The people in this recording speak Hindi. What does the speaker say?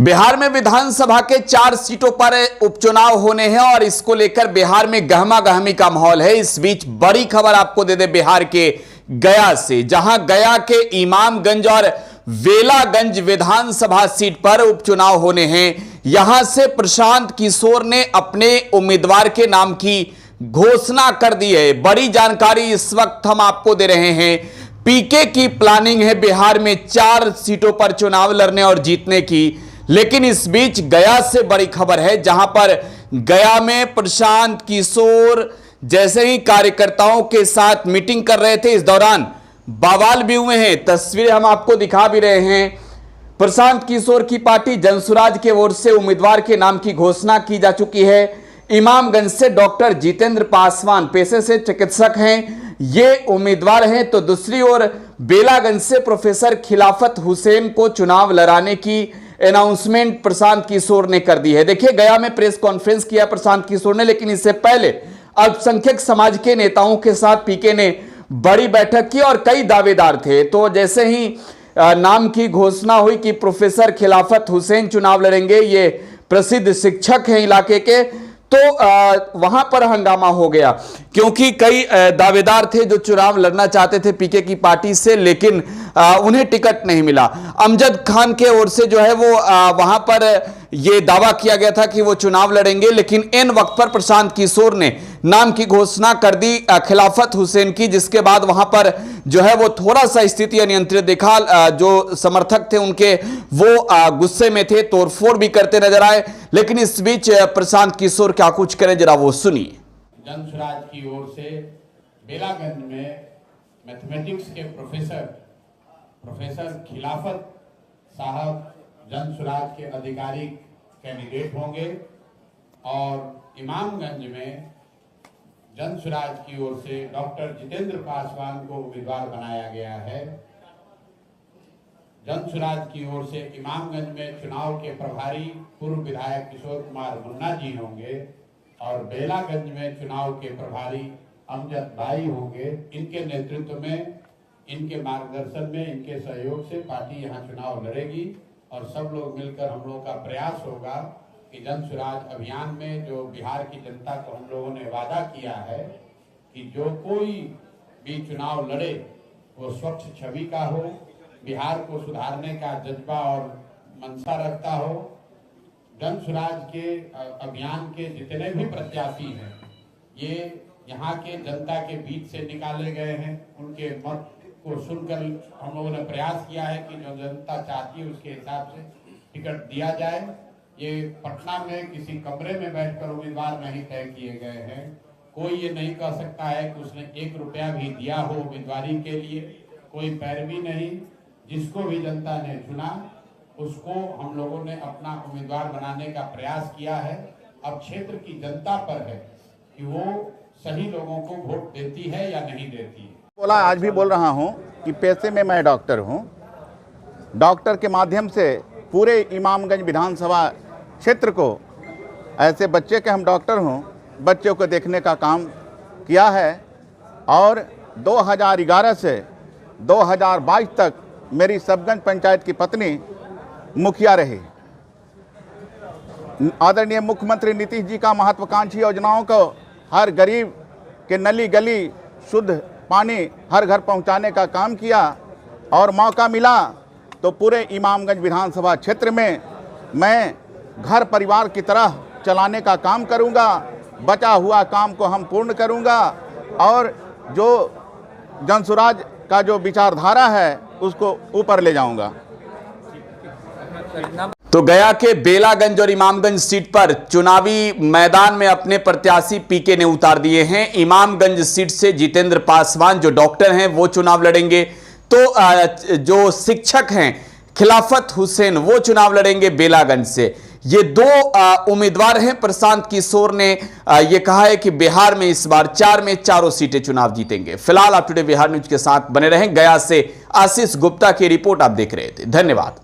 बिहार में विधानसभा के 4 सीटों पर उपचुनाव होने हैं और इसको लेकर बिहार में गहमा गहमी का माहौल है। इस बीच बड़ी खबर आपको दे दे बिहार के गया से, जहां गया के इमामगंज और वेलागंज विधानसभा सीट पर उपचुनाव होने हैं। यहां से प्रशांत किशोर ने अपने उम्मीदवार के नाम की घोषणा कर दी है। बड़ी जानकारी इस वक्त हम आपको दे रहे हैं। पीके की प्लानिंग है बिहार में 4 सीटों पर चुनाव लड़ने और जीतने की, लेकिन इस बीच गया से बड़ी खबर है, जहां पर गया में प्रशांत किशोर जैसे ही कार्यकर्ताओं के साथ मीटिंग कर रहे थे, इस दौरान बवाल भी हुए हैं। तस्वीरें हम आपको दिखा भी रहे हैं। प्रशांत किशोर की पार्टी जनसुराज के ओर से उम्मीदवार के नाम की घोषणा की जा चुकी है। इमामगंज से डॉक्टर जितेंद्र पासवान पेशे से चिकित्सक हैं, ये उम्मीदवार हैं, तो दूसरी ओर बेलागंज से प्रोफेसर खिलाफत हुसैन को चुनाव लड़ाने की अनाउंसमेंट प्रशांत किशोर ने कर दी है। देखिए, गया में प्रेस कॉन्फ्रेंस किया प्रशांत किशोर ने, लेकिन इससे पहले अल्पसंख्यक समाज के नेताओं के साथ पीके ने बड़ी बैठक की और कई दावेदार थे। तो जैसे ही नाम की घोषणा हुई कि प्रोफेसर खिलाफत हुसैन चुनाव लड़ेंगे, ये प्रसिद्ध शिक्षक हैं इलाके के, तो वहां पर हंगामा हो गया, क्योंकि कई दावेदार थे जो चुनाव लड़ना चाहते थे पीके की पार्टी से, लेकिन उन्हें टिकट नहीं मिला। अमजद खान के ओर से जो है वो वहां पर ये दावा किया गया था कि वो चुनाव लड़ेंगे, लेकिन इन वक्त पर प्रशांत किशोर ने नाम की घोषणा कर दी खिलाफत हुसैन की, जिसके बाद वहां पर जो है वो थोड़ा सा स्थिति अनियंत्रित दिखा। जो समर्थक थे उनके वो गुस्से में थे, तोड़फोड़ भी करते नजर आए। लेकिन इस बीच प्रशांत किशोर क्या कुछ करें, जरा वो सुनिए। जनसुराज की ओर से बेलागंज में मैथमेटिक्स के प्रोफेसर खिलाफत साहब जनसुराज के आधिकारिक कैंडिडेट होंगे और इमामगंज में जनसुराज की ओर से डॉक्टर जितेंद्र पासवान को उम्मीदवार बनाया गया है। जनसुराज की ओर से इमामगंज में चुनाव के प्रभारी पूर्व विधायक किशोर कुमार मुन्ना जी होंगे और बेलागंज में चुनाव के प्रभारी अमजद भाई होंगे। इनके नेतृत्व में, इनके मार्गदर्शन में, इनके सहयोग से पार्टी यहाँ चुनाव लड़ेगी और सब लोग मिलकर हम लोगों का प्रयास होगा कि जनसुराज अभियान में जो बिहार की जनता को हम लोगों ने वादा किया है कि जो कोई भी चुनाव लड़े वो स्वच्छ छवि का हो, बिहार को सुधारने का जज्बा और मंशा रखता हो। जनसुराज के अभियान के जितने भी प्रत्याशी हैं, ये यहाँ के जनता के बीच से निकाले गए हैं। उनके मत को सुनकर हम लोगों ने प्रयास किया है कि जो जनता चाहती है उसके हिसाब से टिकट दिया जाए। ये पटना में किसी कमरे में बैठकर उम्मीदवार नहीं तय किए गए हैं। कोई ये नहीं कह सकता है कि उसने 1 रुपया भी दिया हो उम्मीदवारी के लिए, कोई पैरवी नहीं। जिसको भी जनता ने चुना उसको हम लोगों ने अपना उम्मीदवार बनाने का प्रयास किया है। अब क्षेत्र की जनता पर है कि वो सही लोगों को वोट देती है या नहीं देती है। बोला, आज भी बोल रहा हूं कि पेशे में मैं डॉक्टर हूं। डॉक्टर के माध्यम से पूरे इमामगंज विधानसभा क्षेत्र को, ऐसे बच्चे के हम डॉक्टर हूं, बच्चों को देखने का काम किया है और 2011 से 2022 तक मेरी सबगंज पंचायत की पत्नी मुखिया रही। आदरणीय मुख्यमंत्री नीतीश जी का महत्वाकांक्षी योजनाओं को हर गरीब के नली गली शुद्ध पानी हर घर पहुंचाने का काम किया और मौका मिला तो पूरे इमामगंज विधानसभा क्षेत्र में मैं घर परिवार की तरह चलाने का काम करूंगा। बचा हुआ काम को हम पूर्ण करूंगा और जो जनसुराज का जो विचारधारा है उसको ऊपर ले जाऊंगा। तो गया के बेलागंज और इमामगंज सीट पर चुनावी मैदान में अपने प्रत्याशी पीके ने उतार दिए हैं। इमामगंज सीट से जितेंद्र पासवान जो डॉक्टर हैं वो चुनाव लड़ेंगे, तो जो शिक्षक हैं खिलाफत हुसैन वो चुनाव लड़ेंगे बेलागंज से। ये 2 उम्मीदवार हैं। प्रशांत किशोर ने ये कहा है कि बिहार में इस बार 4 में 4 सीटें चुनाव जीतेंगे। फिलहाल आप टुडे बिहार न्यूज के साथ बने रहें। गया से आशीष गुप्ता की रिपोर्ट आप देख रहे थे। धन्यवाद।